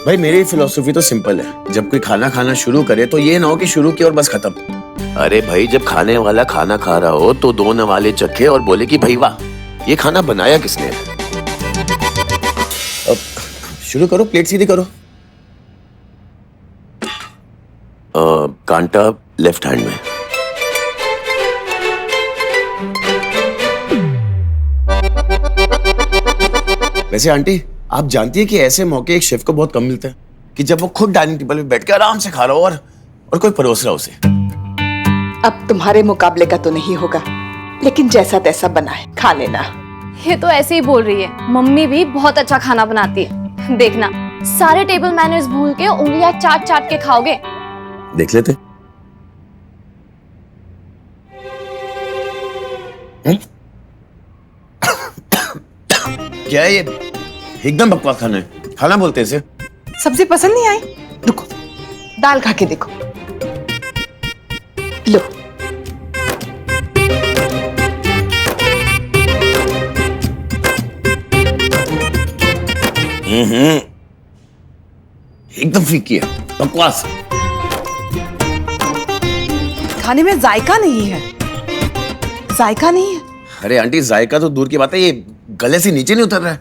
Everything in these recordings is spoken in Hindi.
भाई मेरी फिलॉसफी तो सिंपल है, जब कोई खाना खाना शुरू करे तो ये ना हो कि शुरू किया और बस खत्म। अरे भाई जब खाने वाला खाना खा रहा हो तो दो नवाले चखे और बोले कि भाई वाह ये खाना बनाया किसने। अब शुरू करो, प्लेट सीधी करो। कांटा लेफ्ट हैंड में। वैसे आंटी आप जानती है कि ऐसे मौके एक शेफ को बहुत कम मिलते हैं कि जब वो खुद डाइनिंग टेबल पे बैठ के आराम से खा रहा हो और कोई परोस रहा हो उसे। अब तुम्हारे मुकाबले का तो नहीं होगा, लेकिन जैसा तैसा बना है खा लेना। ये तो ऐसे ही बोल रही है, मम्मी भी बहुत अच्छा खाना बनाती है। देखना सारे टेबल मैनर्स भूल के उंगलियां चाट चाट के खाओगे। देख लेते। क्या है ये? एकदम बकवास खाना है। खाना बोलते हैं इसे। सब्जी पसंद नहीं आई? रुको दाल खा के देखो। लो एकदम फीकी है, बकवास। खाने में जायका नहीं है, जायका नहीं है। अरे आंटी जायका तो दूर की बात है, ये गले से नीचे नहीं उतर रहा है।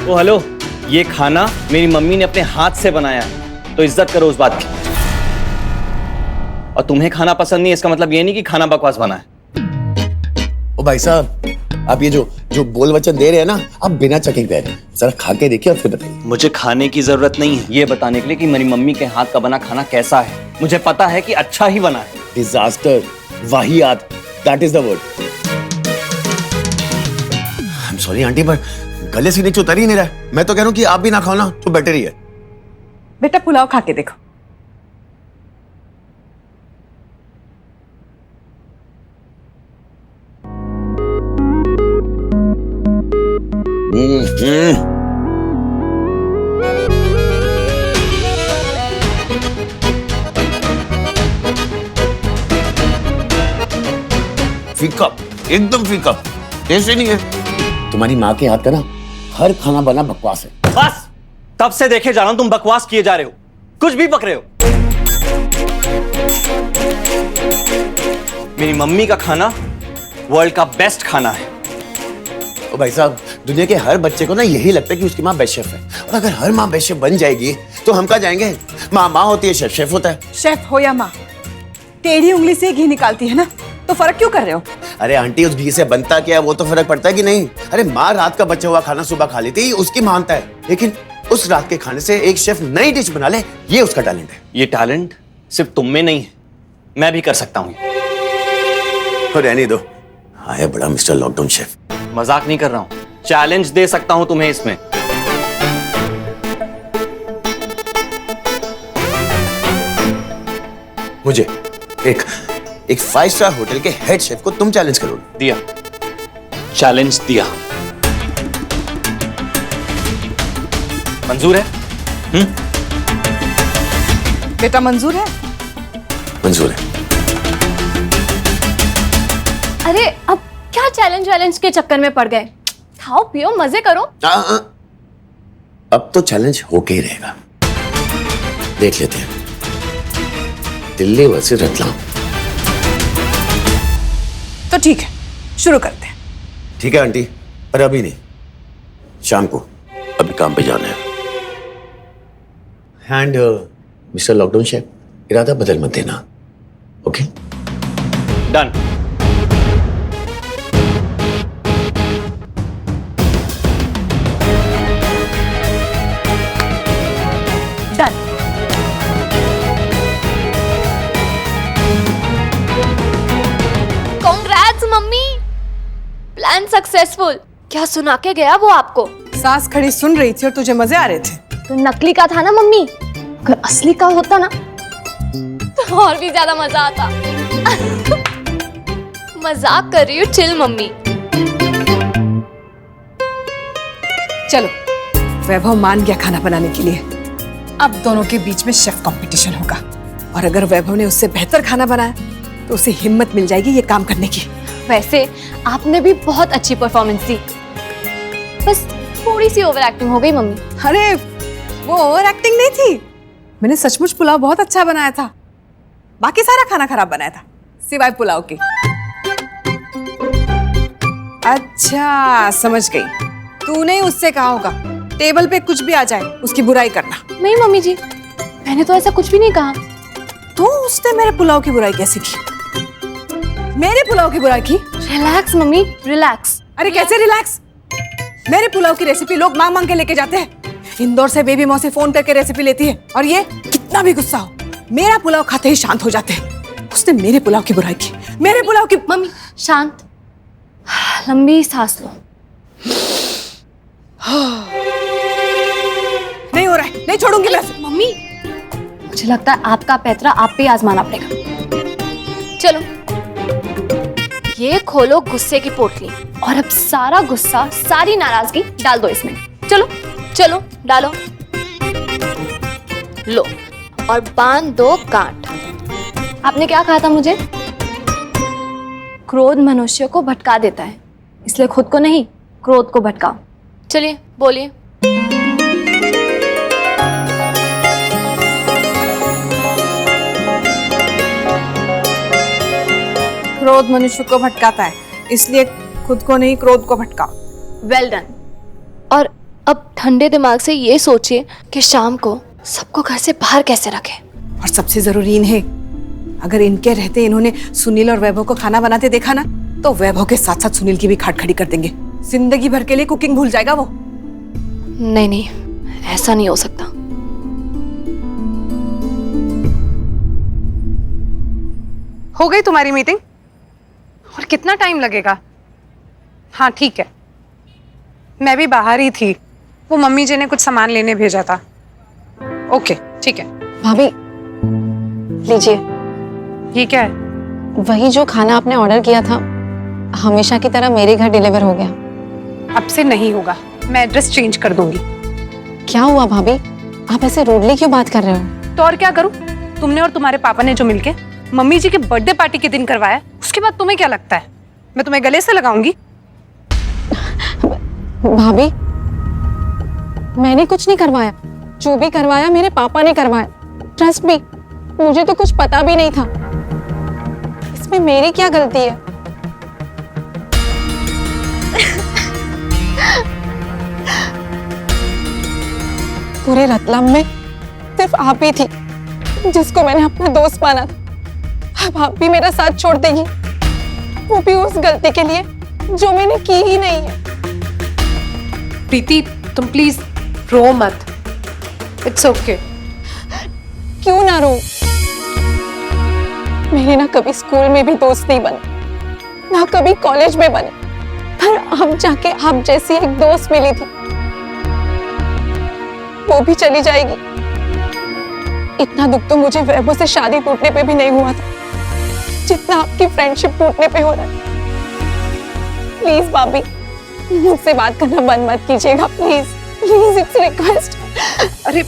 ओ हेलो, ये खाना मेरी मम्मी ने अपने हाथ से बनाया है, तो इज्जत करो उस बात की। और तुम्हें खाना पसंद नहीं है इसका मतलब ये नहीं कि खाना बकवास बना है। ओ भाई साहब आप ये जो बोल वचन दे रहे हैं ना, आप बिना चेकिंग दे रहे हैं। जरा खा के देखिए और फिर बताइए। मुझे खाने की जरूरत नहीं है ये बताने के लिए कि मेरी मम्मी के हाथ का बना खाना कैसा है। मुझे पता है कि अच्छा ही बना है। डिजास्टर, वाहियात, that is the word. I am sorry aunty पर गले से नीचे उतर ही नहीं रहा है। मैं तो कह रहा हूँ कि आप भी ना खाओ ना तो बेटर ही है। बेटा पुलाव खा के देखो। फीका, एकदम फीका, टेस्ट ही नहीं है। तुम्हारी माँ के हाथ का ना हर खाना बना बकवास है। बस तब से देखे जा रहा हूं तुम बकवास किए जा रहे हो, कुछ भी बक रहे हो। मेरी मम्मी का खाना वर्ल्ड का बेस्ट खाना है। ओ भाई साहब दुनिया के हर बच्चे को ना यही लगता है कि उसकी माँ बेस्ट शेफ है, और अगर हर माँ बेस्ट शेफ बन जाएगी तो हम कहाँ जाएंगे? माँ माँ होती है, शेफ शेफ होता है। शेफ हो या माँ, टेढ़ी उंगली से घी निकालती है ना, तो फर्क क्यों कर रहे हो? अरे आंटी उस घी से बनता क्या वो तो फर्क पड़ता है कि नहीं? अरे माँ रात का बचा हुआ खाना सुबह खा लेती है, उसकी मानता है, लेकिन उस रात के खाने से एक शेफ नई डिश बना ले, ये उसका टैलेंट है। ये टैलेंट सिर्फ तुम में नहीं है, मैं भी कर सकता हूं। और रहने दो, आया बड़ा मिस्टर लॉकडाउन शेफ। मजाक नहीं कर रहा हूं, चैलेंज दे सकता हूं तुम्हें इसमें। मुझे एक 5 स्टार होटल के हेड शेफ को तुम चैलेंज करोगे? दिया, चैलेंज दिया। मंजूर है? बेटा मंजूर है? मंजूर है। अरे अब क्या चैलेंज के चक्कर में पड़ गए? खाओ पियो मजे करो। अब तो चैलेंज होके ही रहेगा। देख लेते हैं दिल्ली वर्सेस रतलाम। तो ठीक है, शुरू करते हैं। ठीक है आंटी, पर अभी नहीं, शाम को। अभी काम पे जाना है। एंड मिस्टर लॉकडाउन शेफ, इरादा बदल मत देना, okay? Done. Done. Congrats mummy, plan successful. क्या सुना के गया वो आपको? सास खड़ी सुन रही थी और तुझे मजे आ रहे थे। तो नकली का था ना मम्मी, अगर असली का होता ना तो और भी ज्यादा मजा आता। मजाक कर रही हूँ, चिल मम्मी। चलो वैभव मान गया खाना बनाने के लिए, अब दोनों के बीच में शेफ कंपटीशन होगा, और अगर वैभव ने उससे बेहतर खाना बनाया तो उसे हिम्मत मिल जाएगी ये काम करने की। वैसे आपने भी बहुत अच्छी परफॉर्मेंस दी, बस थोड़ी सी ओवर एक्टिंग हो गई मम्मी। अरे वो ओवर एक्टिंग नहीं थी, मैंने सचमुच पुलाव बहुत अच्छा बनाया था। बाकी सारा खाना खराब बनाया था सिवाय पुलाव के। अच्छा समझ गई, तूने उससे कहा होगा टेबल पे कुछ भी आ जाए उसकी बुराई करना। नहीं मम्मी जी, मैंने तो ऐसा कुछ भी नहीं कहा। तो उसने मेरे पुलाव की बुराई कैसे की? मेरे पुलाव की बुराई की? Relax mummy, relax. अरे कैसे रिलैक्स? मेरे पुलाव की रेसिपी लोग मांग मांग के लेके जाते हैं। इंदौर से बेबी मौसी फोन करके रेसिपी लेती है और ये कितना भी गुस्सा हो मेरा पुलाव खाते ही शांत हो जाते हैं। उसने मेरे पुलाव की बुराई की, मेरे पुलाव की। मम्मी शांत, लंबी सांस लो। नहीं हो रहा है, नहीं छोड़ूंगी मैं। मम्मी मुझे लगता है आपका पैतरा आप पे आजमाना पड़ेगा। चलो ये खोलो गुस्से की पोटली और अब सारा गुस्सा सारी नाराजगी डाल दो इसमें। चलो चलो डालो, लो और बांध दो गांठ। आपने क्या कहा था मुझे? क्रोध मनुष्य को भटका देता है, इसलिए खुद को नहीं क्रोध को भटकाओ। चलिए बोलिए। क्रोध मनुष्य को भटकाता है, इसलिए खुद को नहीं क्रोध को भटकाओ। Well done. और अब ठंडे दिमाग से ये सोचिए कि शाम को सबको घर से बाहर कैसे रखें। और सबसे जरूरी इन्हें, अगर इनके रहते इन्होंने सुनील और वैभव को खाना बनाते देखा ना तो वैभव के साथ साथ सुनील की भी खाट खड़ी कर देंगे। जिंदगी भर के लिए कुकिंग भूल जाएगा वो। नहीं नहीं, ऐसा नहीं हो सकता। हो गई तुम्हारी मीटिंग? और कितना टाइम लगेगा? हाँ ठीक है, मैं भी बाहर ही थी, वो मम्मी जी ने कुछ सामान लेने भेजा था। ओके ठीक है। भाभी लीजिए, ये क्या है? वही जो खाना आपने ऑर्डर किया था, हमेशा की तरह मेरे घर डिलीवर हो गया। अब से नहीं होगा, मैं एड्रेस चेंज कर दूंगी। क्या हुआ भाभी, आप ऐसे रूडली क्यों बात कर रहे हो? तो और क्या करूं? तुमने और तुम्हारे पापा ने जो मिलके मम्मी जी के बर्थडे पार्टी के दिन करवाया, उसके बाद तुम्हें क्या लगता है मैं तुम्हें गले से लगाऊंगी? भाभी मैंने कुछ नहीं करवाया, जो भी करवाया मेरे पापा ने करवाया। ट्रस्ट मी, मुझे तो कुछ पता भी नहीं था। इसमें मेरी क्या गलती है? पूरे रतलाम में सिर्फ आप ही थी जिसको मैंने अपना दोस्त माना था। अब आप भी मेरा साथ छोड़ देगी, वो भी उस गलती के लिए जो मैंने की ही नहीं है। प्रीति तुम प्लीज रो मत, इट्स ओके। क्यों ना रो? मेरे ना कभी स्कूल में भी दोस्त नहीं बने, ना कभी कॉलेज में बने, पर अब जाके आप जैसी एक दोस्त मिली थी, वो भी चली जाएगी। इतना दुख तो मुझे वैभव से शादी टूटने पे भी नहीं हुआ था जितना आपकी फ्रेंडशिप टूटने पे हो रहा है। प्लीज भाभी, मुझसे बात करना बंद मत कीजिएगा, प्लीज प्लीज, इट्स रिक्वेस्ट। अरे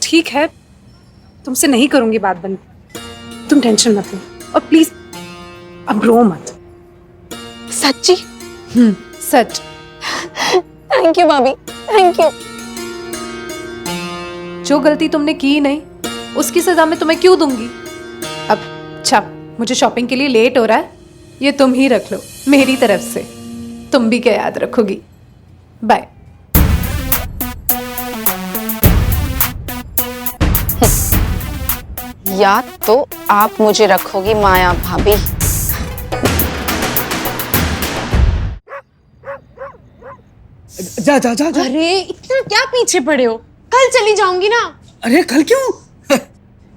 ठीक है, तुमसे नहीं करूंगी बात बंद, तुम टेंशन मत लो। और प्लीज अब रो मत। सच्ची? सच। थैंक यू भाभी, थैंक यू। जो गलती तुमने की नहीं उसकी सजा मैं तुम्हें क्यों दूंगी? अब अच्छा, मुझे शॉपिंग के लिए लेट हो रहा है, ये तुम ही रख लो मेरी तरफ से। तुम भी क्या याद रखोगी? बाय। याद तो आप मुझे रखोगी माया भाभी। जा जा जा जा। अरे इतना क्या पीछे पड़े हो? कल चली जाऊंगी ना। अरे कल क्यों?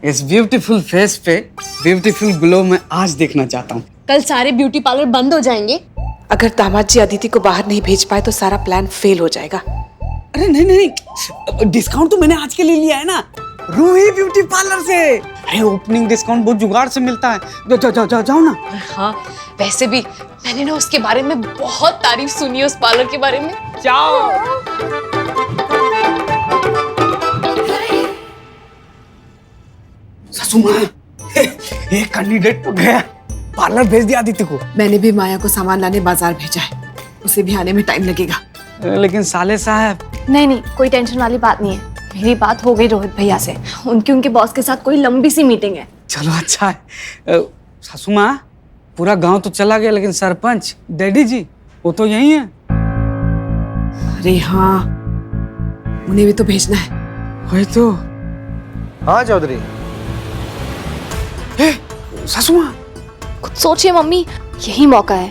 इस ब्यूटीफुल फेस पे ब्यूटीफुल ग्लो मैं आज देखना चाहता हूँ। कल सारे ब्यूटी पार्लर बंद हो जाएंगे। अगर दामाद जी अदिति को बाहर नहीं भेज पाए तो सारा प्लान फेल हो जाएगा। अरे नहीं नहीं नहीं, डिस्काउंट तो मैंने आज के लिए लिया है ना, रूही ब्यूटी पार्लर से। अरे ओपनिंग डिस्काउंट बहुत जुगाड़ से मिलता है। जाओ जाओ जाओ जाओ ना। हाँ वैसे भी मैंने ना उसके बारे में बहुत तारीफ सुनी है, उस पार्लर के बारे में। जाओ। ससु माँ, एक कैंडिडेट तो गया, पार्लर भेज दिया आदित्य को। मैंने भी माया को सामान लाने बाजार भेजा है, उसे भी आने में टाइम लगेगा। लेकिन साले साहब। नहीं नहीं, कोई टेंशन वाली बात नहीं है। मेरी बात हो गई रोहित भैया से, उनके बॉस के साथ कोई लंबी सी मीटिंग है। चलो अच्छा है। सासू माँ, पूरा गांव तो चला गया, लेकिन सरपंच डैडी जी वो तो यही है। अरे हाँ, उन्हें भी तो भेजना है। वही तो। हाँ चौधरी। सासू माँ, कुछ सोचिए मम्मी, यही मौका है।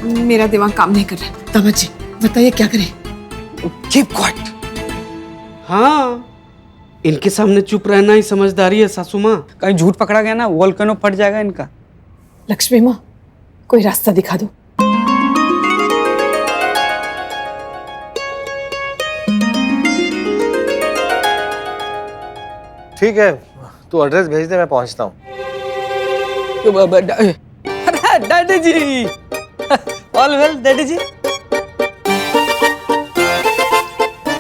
मेरा दिमाग काम नहीं कर रहा। दामाद जी बताइए क्या करें। Keep quiet. हाँ, इनके सामने चुप रहना ही समझदारी है सासू माँ। कहीं झूठ पकड़ा गया ना, वोल्केनो फट जाएगा इनका। लक्ष्मी माँ, कोई रास्ता दिखा दो। ठीक है, तू एड्रेस भेज दे, मैं पहुंचता हूँ। डैडी जी, ऑल वेल डैडी जी।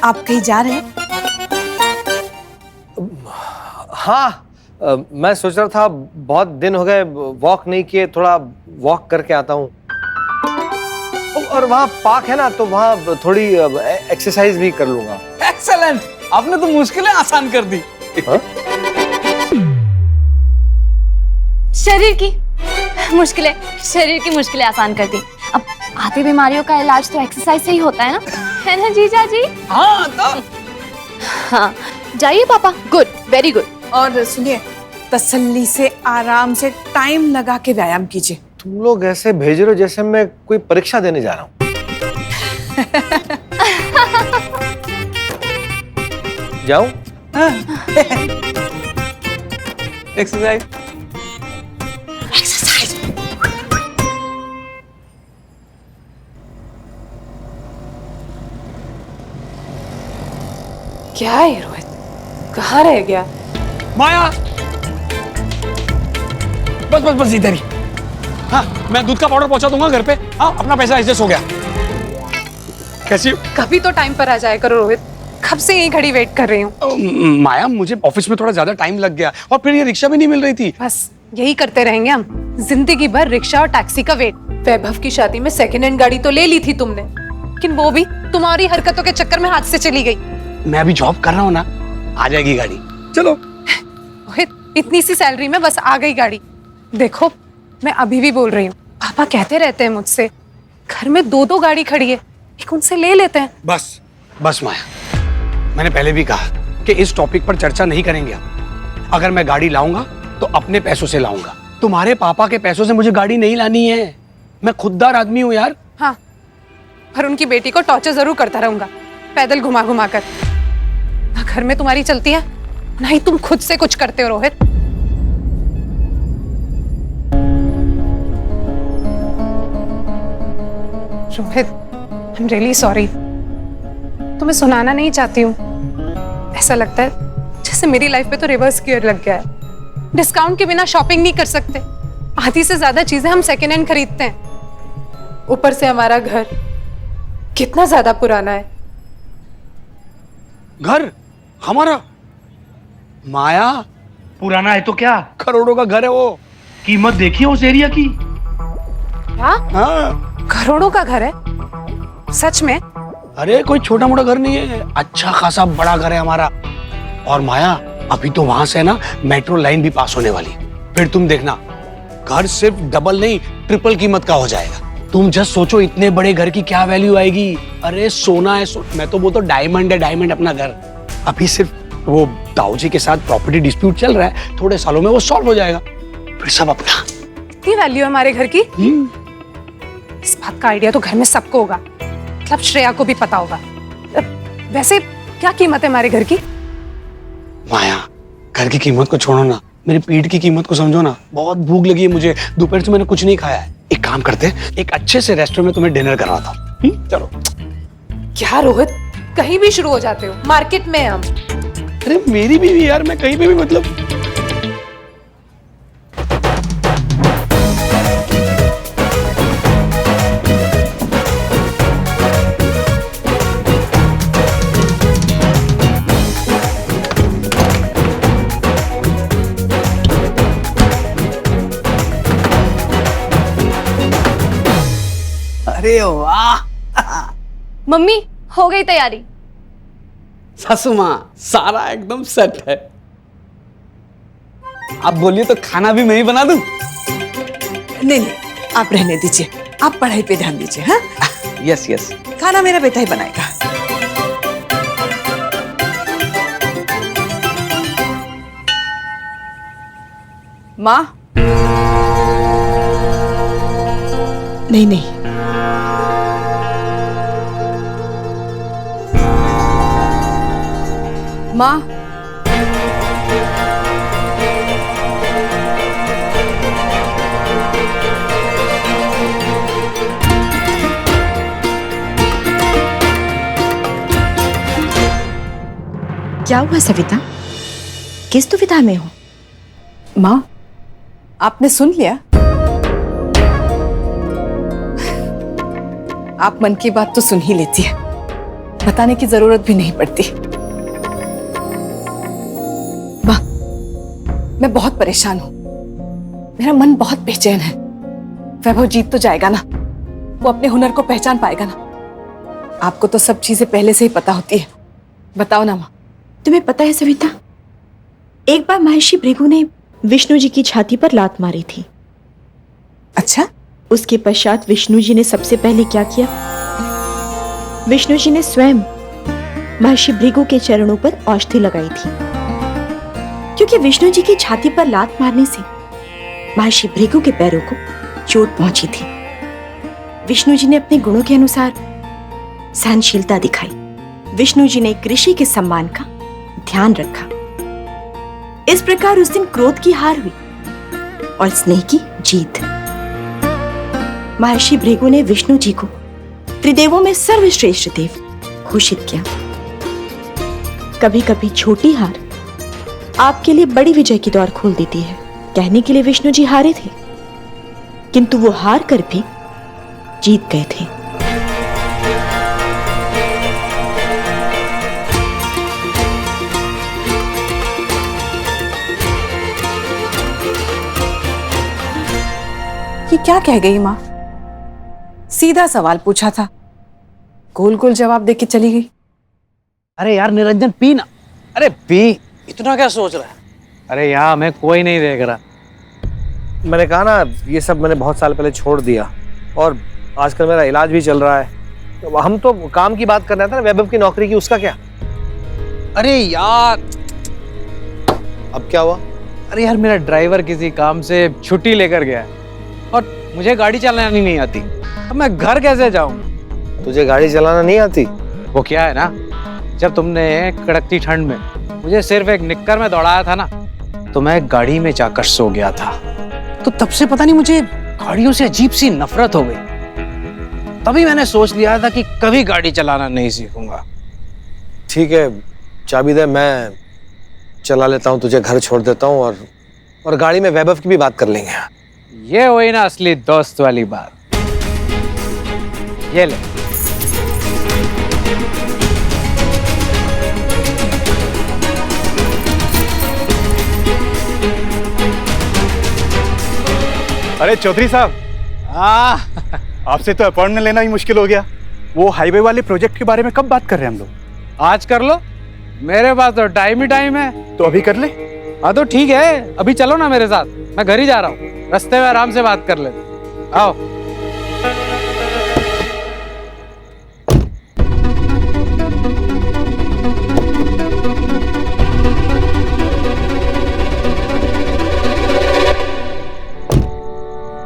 आप कहीं जा रहे हैं? हाँ, मैं सोच रहा था बहुत दिन हो गए वॉक नहीं किए, थोड़ा वॉक करके आता हूँ। और वहाँ पार्क है ना, तो वहाँ थोड़ी एक्सरसाइज भी कर लूंगा। एक्सेलेंट, आपने तो मुश्किलें आसान कर दी। शरीर की मुश्किलें आसान कर दी। अब आधी बीमारियों का इलाज तो एक्सरसाइज से ही होता है ना, है ना जीजा जी? हाँ तो। हाँ, जाइए पापा, गुड, वेरी गुड। और सुनिए, तसल्ली से आराम से टाइम लगा के व्यायाम कीजिए। तुम लोग ऐसे भेज रहे हो जैसे मैं कोई परीक्षा देने जा रहा हूँ। जाऊं? एक्सरसाइज। क्या है रोहित, कहाँ रह गया? माया, बस बस बस इधर ही। हाँ, मैं दूध का पाउडर पहुंचा दूंगा घर पे। हाँ, अपना पैसा एडजस्ट हो गया। कैसी? कभी तो टाइम पर आ जाया करो रोहित, कब से यही घड़ी वेट कर रही हूँ। माया, मुझे ऑफिस में थोड़ा ज्यादा टाइम लग गया और फिर ये रिक्शा भी नहीं मिल रही थी। बस यही करते रहेंगे हम, जिंदगी भर रिक्शा और टैक्सी का वेट। वैभव की शादी में सेकंड हैंड गाड़ी तो ले ली थी तुमने, लेकिन वो भी तुम्हारी हरकतों के चक्कर में हाथ से चली गई। मैं अभी जॉब कर रहा हूँ ना, आ जाएगी गाड़ी। चलो। रोहित, इतनी सी सैलरी में बस आ गई गाड़ी। देखो, मैं अभी भी बोल रही हूँ, पापा कहते रहते हैं मुझसे, घर में दो दो गाड़ी खड़ी है, एक उनसे ले लेते हैं। बस बस माया, मैंने पहले भी कहा कि इस टॉपिक पर चर्चा नहीं करेंगे हम। अगर मैं गाड़ी लाऊंगा तो अपने पैसों से लाऊंगा। तुम्हारे पापा के पैसों से मुझे गाड़ी नहीं लानी है। मैं खुददार आदमी हूँ यार। हाँ, पर उनकी बेटी को टॉर्चर जरूर करता रहूंगा, पैदल घुमा घुमा कर। ना घर में तुम्हारी चलती है, ना ही तुम खुद से कुछ करते हो Rohit. Rohit, I am really sorry. तुम्हें सुनाना नहीं चाहती हूँ। ऐसा लगता है जैसे मेरी लाइफ पे तो रिवर्स गियर लग गया है। डिस्काउंट के बिना शॉपिंग नहीं कर सकते। आधी से ज्यादा चीजें हम सेकेंड हैंड खरीदते हैं। ऊपर से हमारा घर कितना ज्यादा पुराना है। घर हमारा? माया, पुराना है तो क्या, करोड़ों का घर है वो। कीमत देखिए उस एरिया की। क्या? हाँ, करोड़ों का घर है? सच में? अरे कोई छोटा मोटा घर नहीं है, अच्छा खासा बड़ा घर है हमारा। और माया, अभी तो वहां से ना मेट्रो लाइन भी पास होने वाली। फिर तुम देखना, घर सिर्फ डबल नहीं ट्रिपल कीमत का हो जाएगा। तुम जस्ट सोचो, इतने बड़े घर की क्या वैल्यू आएगी। अरे सोना है, मैं तो बोलता हूँ डायमंड है, डायमंड अपना घर। अभी सिर्फ वो दाऊजी के साथ प्रॉपर्टी डिस्प्यूट चल रहा है, थोड़े सालों में वो सॉल्व हो जाएगा, फिर सब अपना। इतनी वैल्यू है हमारे घर की? इस बात का आइडिया तो घर में सबको होगा, मतलब श्रेया को भी पता होगा। वैसे क्या कीमत है हमारे घर की? माया, घर की कीमत को छोड़ो ना, मेरी पीठ की कीमत को समझो ना। बहुत भूख लगी है मुझे, दोपहर से मैंने कुछ नहीं खाया है। एक काम करते, एक अच्छे से रेस्टोरेंट में तुम्हें डिनर करवाता हूं। चलो। क्या रोहित, कहीं भी शुरू हो जाते हो, मार्केट में हम। अरे मेरी बीवी यार, मैं कहीं पे भी मतलब। अरे वाह, मम्मी हो गई तैयारी। सासू माँ सारा एकदम सेट है। आप बोलिए तो खाना भी मैं ही बना दूं? नहीं नहीं, आप रहने दीजिए, आप पढ़ाई पे ध्यान दीजिए। हाँ, यस यस। खाना मेरा बेटा ही बनाएगा। माँ, नहीं नहीं, माँ, क्या हुआ सविता? किस दुविधा में हो? माँ, आपने सुन लिया? आप मन की बात तो सुन ही लेती है, बताने की जरूरत भी नहीं पड़ती। माँ, मैं बहुत परेशान हूं, मेरा मन बहुत बेचैन है। वैभव जीत तो जाएगा ना, वो अपने हुनर को पहचान पाएगा ना? आपको तो सब चीजें पहले से ही पता होती है, बताओ ना माँ। तुम्हें पता है सविता, एक बार महर्षि भृगु ने विष्णु जी की छाती पर लात मारी थी। अच्छा? उसके पश्चात विष्णु जी ने सबसे पहले क्या किया? विष्णु जी ने स्वयं महर्षि भृगु के चरणों पर औषधि लगाई थी, क्योंकि विष्णु जी की छाती पर लात मारने से महर्षि भृगु के पैरों को चोट पहुंची थी। विष्णु जी ने अपने गुणों के अनुसार सहनशीलता दिखाई। विष्णु जी ने ऋषि के सम्मान का ध्यान रखा। इस प्रकार उस दिन क्रोध की हार हुई और स्नेह की जीत। महर्षि भृगु ने विष्णु जी को त्रिदेवों में सर्वश्रेष्ठ देव घोषित किया। कभी कभी छोटी हार आपके लिए बड़ी विजय की द्वार खोल देती है। कहने के लिए विष्णु जी हारे थे, किंतु वो हार कर भी जीत गए थे। ये क्या कह गई माँ? सीधा सवाल पूछा था, गोल गोल जवाब देके चली गई। अरे यार निरंजन पी ना। अरे पी, इतना क्या सोच रहा है? अरे यहाँ मैं कोई नहीं देख रहा। मैंने कहा ना, ये सब मैंने बहुत साल पहले छोड़ दिया और आजकल मेरा इलाज भी चल रहा है। तो हम तो काम की बात कर रहे थे ना, वैभव की नौकरी की, उसका क्या? अरे यार, अब क्या हुआ? अरे यार मेरा ड्राइवर किसी काम से छुट्टी लेकर गया है और मुझे गाड़ी चलानी नहीं आती। अब मैं घर कैसे जाऊं? तुझे गाड़ी चलाना नहीं आती? वो क्या है ना, जब तुमने कड़कती ठंड में मुझे सिर्फ एक निक्कर में दौड़ाया था ना, तो मैं गाड़ी में जाकर सो गया था। तो तब से पता नहीं मुझे गाड़ियों से अजीब सी नफरत हो गई। तभी मैंने सोच लिया था कि कभी गाड़ी चलाना नहीं सीखूंगा। ठीक है, चाबी दे, मैं चला लेता हूँ, तुझे घर छोड़ देता हूँ और गाड़ी में वैभव की भी बात कर लेंगे। ये वही ना असली दोस्त वाली बात। ये ले। अरे चौधरी साहब, आपसे तो अपॉइंटमेंट लेना ही मुश्किल हो गया। वो हाईवे वाले प्रोजेक्ट के बारे में कब बात कर रहे हैं हम लोग? आज कर लो, मेरे पास तो टाइम ही टाइम है। तो अभी कर ले। हाँ तो ठीक है, अभी चलो ना मेरे साथ, मैं घर ही जा रहा हूँ, रास्ते में आराम से बात कर लेते। आओ।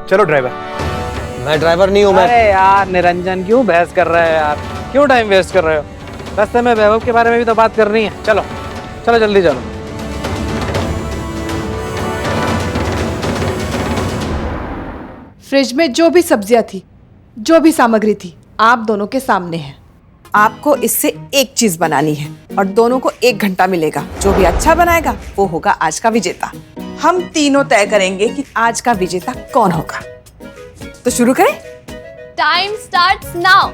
चलो ड्राइवर। मैं ड्राइवर नहीं हूँ। मैं अरे यार निरंजन, क्यों बहस कर रहे हैं यार? क्यों टाइम वेस्ट कर रहे हो? रास्ते में वैभव के बारे में भी तो बात करनी है। चलो चलो जल्दी चलो। फ्रिज में जो भी सब्जियां थी, जो भी सामग्री थी, आप दोनों के सामने है। आपको इससे एक चीज बनानी है और दोनों को 1 घंटा मिलेगा। जो भी अच्छा बनाएगा वो होगा आज का विजेता। हम तीनों तय करेंगे कि आज का विजेता कौन होगा। तो शुरू करें? Time starts now.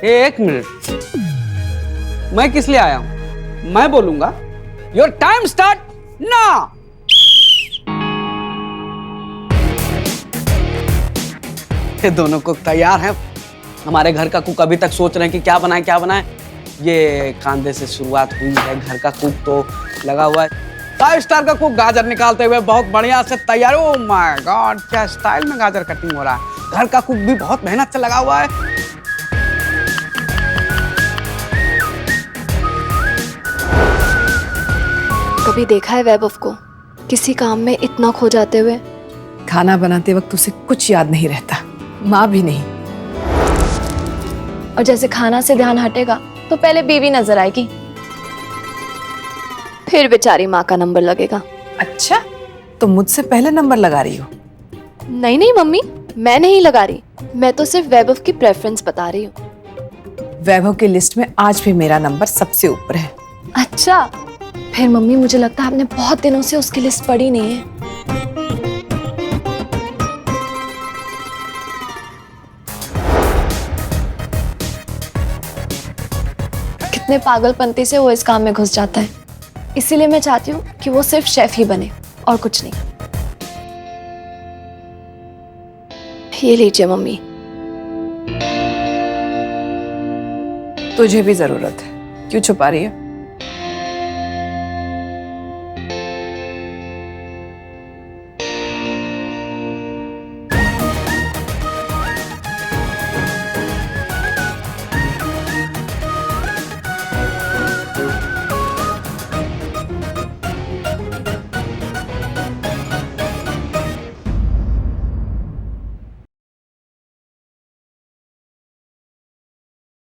एक मिनट, मैं किस लिए आया हूं? मैं बोलूंगा योर टाइम स्टार्ट नाउ। ये दोनों को तैयार हैं हमारे घर का कुक अभी तक सोच रहे हैं कि क्या बनाए क्या बनाए। ये कांदे से शुरुआत हुई है, घर का कुक तो लगा हुआ है। 5 स्टार का कुक गाजर निकालते हुए बहुत बढ़िया से तैयार। ओ माय गॉड, क्या स्टाइल में गाजर कटिंग हो रहा है। घर का कुक भी बहुत मेहनत से लगा हुआ है। कभी देखा है वैभव को किसी काम में इतना खो जाते हुए? खाना बनाते वक्त उसे कुछ याद नहीं रहता, माँ भी नहीं। और जैसे खाना से ध्यान हटेगा तो पहले बीवी नजर आएगी, फिर बेचारी माँ का नंबर लगेगा। अच्छा, तो मुझसे पहले नंबर लगा रही हो? नहीं नहीं मम्मी, मैं नहीं लगा रही, मैं तो सिर्फ वैभव की प्रेफरेंस बता रही हूँ। वैभव की लिस्ट में आज भी मेरा नंबर सबसे ऊपर है। अच्छा, फिर मम्मी मुझे लगता है आपने बहुत दिनों से उसकी लिस्ट पढ़ी नहीं है। कितने पागलपंती से वो इस काम में घुस जाता है। इसीलिए मैं चाहती हूँ कि वो सिर्फ शेफ ही बने और कुछ नहीं। ये लीजिए मम्मी। तुझे भी जरूरत है, क्यों छुपा रही है?